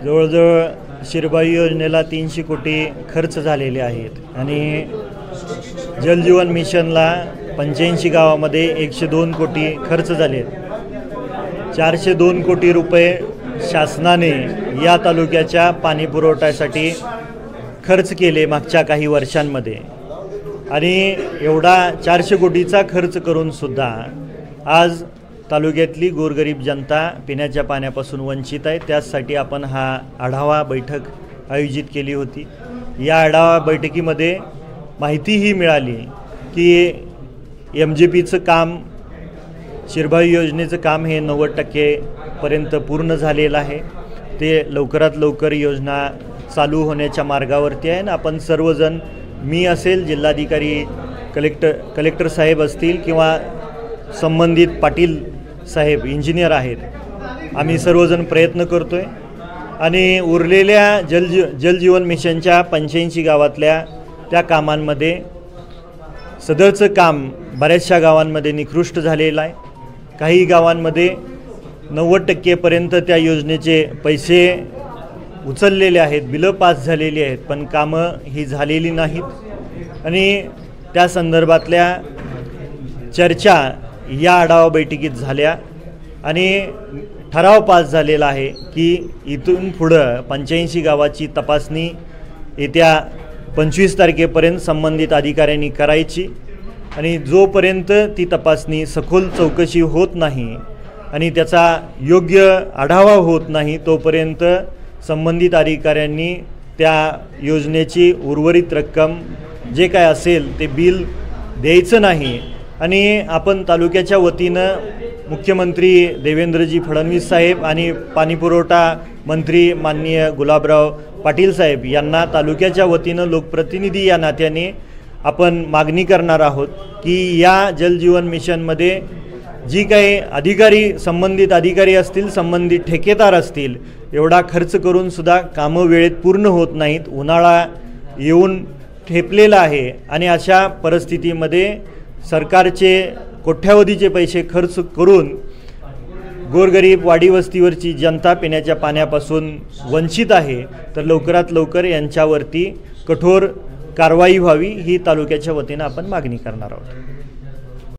जवळजवळ शिरबाई योजनेला 300 कोटी खर्च झालेले आहेत आणि जलजीवन मिशनला 85 गावामध्ये 102 कोटी खर्च झाले आहेत। 402 कोटी रुपये शासनाने या तालुक्याच्या पाणी पुरवठ्यासाठी खर्च केले मागच्या काही वर्षांमध्ये आणि एवढा 400 कोटीचा खर्च करून सुद्धा आज तालुक्यातली गोरगरीब जनता पिण्याच्या पाण्यापासून वंचित आहे। त्यासाठी आपण हा आढावा बैठक आयोजित केली होती। या आढावा बैठकीमध्ये माहितीही मिळाली की MGPचं काम, शिरबाई योजनेचं काम हे 90% पर्यंत पूर्ण झालेलं आहे। ते लवकरात लवकर योजना चालू होण्याच्या मार्गावरती आहे। आपण सर्वजण, मी असेल, जिल्हाधिकारी, कलेक्टर साहेब असतील किंवा संबंधित पाटील साहेब इंजिनियर आहेत, आम्ही सर्वजण प्रयत्न करतोय आणि उरलेल्या जलजीवन मिशनच्या 85 गावातल्या त्या कामांमध्ये सदरचं काम बऱ्याचशा गावांमध्ये निकृष्ट झालेलं आहे। काही गावांमध्ये 90% पर्यंत त्या योजनेचे पैसे उचललेले आहेत, बिलं पास झालेली आहेत, पण कामं ही झालेली नाहीत आणि त्या संदर्भातल्या चर्चा या आढावा बैठकीत झाल्या आणि ठराव पास झालेला आहे की इथून पुढं 85 गावाची तपासणी येत्या 25 तारखेपर्यंत संबंधित अधिकाऱ्यांनी करायची आणि जोपर्यंत ती तपासणी सखोल चौकशी होत नाही आणि त्याचा योग्य आढावा होत नाही तोपर्यंत संबंधित अधिकाऱ्यांनी त्या योजनेची उर्वरित रक्कम जे काय असेल ते बिल द्यायचं नाही। आणि आपण तालुक्याच्या वतीनं मुख्यमंत्री देवेंद्रजी फडणवीस साहेब आणि पाणीपुरवठा मंत्री माननीय गुलाबराव पाटील साहेब यांना तालुक्याच्या वतीनं लोकप्रतिनिधी या नात्याने आपण मागणी करणार आहोत की या जलजीवन मिशनमध्ये जी काही संबंधित अधिकारी असतील, संबंधित ठेकेदार असतील, एवढा खर्च करून सुद्धा कामं वेळेत पूर्ण होत नाहीत। उन्हाळा येऊन ठेपलेला आहे आणि अशा परिस्थितीमध्ये सरकारचे कोट्यावधीचे पैसे खर्च करून गोरगरीब वाडी वस्तीवरची जनता पिण्याच्या पाण्यापासून वंचित आहे। तर लवकरात लवकर यांच्यावरती कठोर कारवाई व्हावी ही तालुक्याच्या वतीनं आपण मागणी करणार आहोत।